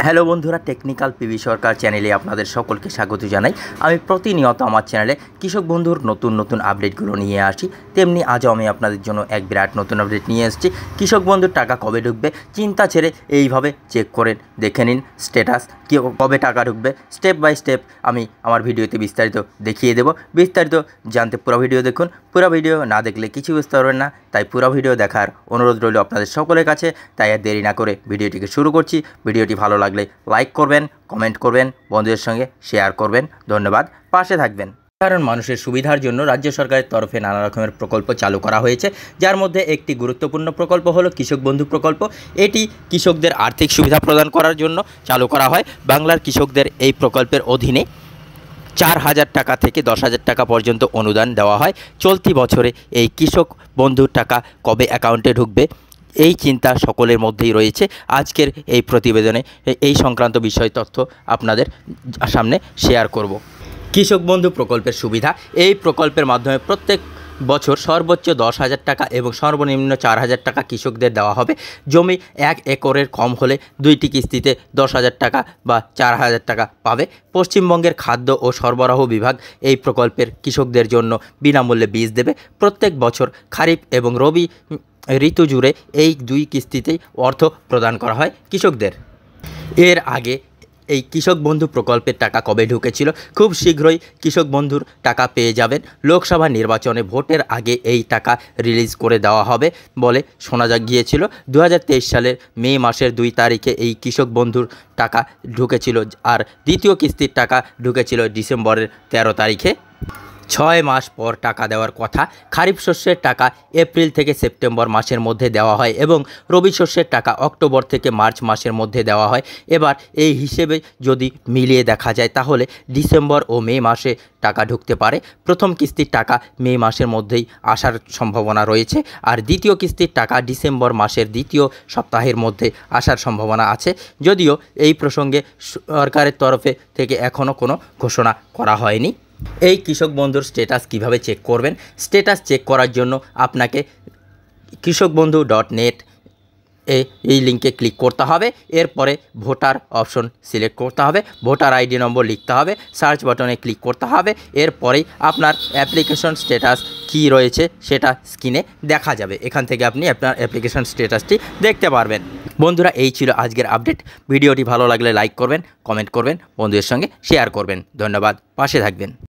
Hello বন্ধুরা, technical PB সরকার চ্যানেলে আপনাদের সকলকে স্বাগত জানাই। আমি প্রতিনিয়ত আমার চ্যানেলে কৃষক বন্ধুর নতুন আপডেটগুলো নিয়ে আসি, তেমনি আজও আমি আপনাদের জন্য এক বিরাট নতুন আপডেট নিয়ে এসেছি। কৃষক বন্ধুর টাকা কবে ঢুকবে চিন্তা ছেড়ে এইভাবে চেক করে দেখে নিন স্ট্যাটাস, কবে টাকা ঢুকবে। স্টেপ বাই স্টেপ আমি আমার ভিডিওতে বিস্তারিত দেখিয়ে দেব। বিস্তারিত জানতে পুরো ভিডিও দেখুন। পুরো ভিডিও না দেখলে কিছু বুঝতে পারবেন না, তাই পুরো ভিডিও দেখার অনুরোধ রইল আপনাদের সকলের কাছে। তাই আর দেরি না করে ভিডিওটিকে শুরু করছি। ভিডিওটি ভালো লাগলে লাইক করবেন, কমেন্ট করবেন, বন্ধুদের সঙ্গে শেয়ার করবেন। ধন্যবাদ, পাশে থাকবেন। সাধারণ মানুষের সুবিধার জন্য রাজ্য সরকারের তরফে নানা রকমের প্রকল্প চালু করা হয়েছে, যার মধ্যে একটি গুরুত্বপূর্ণ প্রকল্প হলো কৃষক বন্ধু প্রকল্প। এটি কৃষকদের আর্থিক সুবিধা প্রদান করার জন্য চালু করা হয়। বাংলার কৃষকদের এই প্রকল্পের অধীনে 4,000 টাকা থেকে 10,000 টাকা পর্যন্ত অনুদান দেওয়া হয়। চলতি বছরে এই কৃষক বন্ধুর টাকা কবে অ্যাকাউন্টে ঢুকবে এই চিন্তা সকলের মধ্যেই রয়েছে। আজকের এই প্রতিবেদনে এই সংক্রান্ত বিষয় তথ্য আপনাদের সামনে শেয়ার করব। কৃষক বন্ধু প্রকল্পের সুবিধা। এই প্রকল্পের মাধ্যমে প্রত্যেক বছর সর্বোচ্চ 10,000 টাকা এবং সর্বনিম্ন 4,000 টাকা কৃষকদের দেওয়া হবে। জমি 1 একরের কম হলে 2টি কিস্তিতে 10,000 টাকা বা 4,000 টাকা পাবে। পশ্চিমবঙ্গের খাদ্য ও সরবরাহ বিভাগ এই প্রকল্পের কৃষকদের জন্য বিনামূল্যে বীজ দেবে। প্রত্যেক বছর খারিফ এবং রবি ঋতু জুড়ে এই 2 কিস্তিতেই অর্থ প্রদান করা হয় কৃষকদের। এর আগে এই কৃষক বন্ধু প্রকল্পের টাকা কবে ঢুকেছিল? খুব শীঘ্রই কৃষক বন্ধুর টাকা পেয়ে যাবেন। লোকসভা নির্বাচনে ভোটের আগে এই টাকা রিলিজ করে দেওয়া হবে বলে শোনা গিয়েছিল। 2023 সালের মে মাসের 2 তারিখে এই কৃষক বন্ধুর টাকা ঢুকেছিল, আর দ্বিতীয় কিস্তির টাকা ঢুকেছিল ডিসেম্বরের 13 তারিখে। 6 মাস পর টাকা দেওয়ার কথা। খারিফ শস্যের টাকা এপ্রিল থেকে সেপ্টেম্বর মাসের মধ্যে দেওয়া হয় এবং রবি শস্যের টাকা অক্টোবর থেকে মার্চ মাসের মধ্যে দেওয়া হয়। এবার এই হিসেবে যদি মিলিয়ে দেখা যায় তাহলে ডিসেম্বর ও মে মাসে টাকা ঢুকতে পারে। প্রথম কিস্তির টাকা মে মাসের মধ্যেই আসার সম্ভাবনা রয়েছে, আর দ্বিতীয় কিস্তির টাকা ডিসেম্বর মাসের দ্বিতীয় সপ্তাহের মধ্যে আসার সম্ভাবনা আছে, যদিও এই প্রসঙ্গে সরকারের তরফে থেকে এখনও কোনো ঘোষণা করা হয়নি। এই কৃষক বন্ধুর স্ট্যাটাস কিভাবে চেক করবেন? স্ট্যাটাস চেক করার জন্য আপনাকে কৃষকবন্ধু.net এই লিঙ্কে ক্লিক করতে হবে। এরপরে ভোটার অপশন সিলেক্ট করতে হবে, ভোটার আইডি নম্বর লিখতে হবে, সার্চ বাটনে ক্লিক করতে হবে। এরপরেই আপনার অ্যাপ্লিকেশন স্ট্যাটাস কী রয়েছে সেটা স্ক্রিনে দেখা যাবে। এখান থেকে আপনি আপনার অ্যাপ্লিকেশন স্ট্যাটাসটি দেখতে পারবেন। বন্ধুরা, এই ছিল আজকের আপডেট। ভিডিওটি ভালো লাগলে লাইক করবেন, কমেন্ট করবেন, বন্ধুদের সঙ্গে শেয়ার করবেন। ধন্যবাদ, পাশে থাকবেন।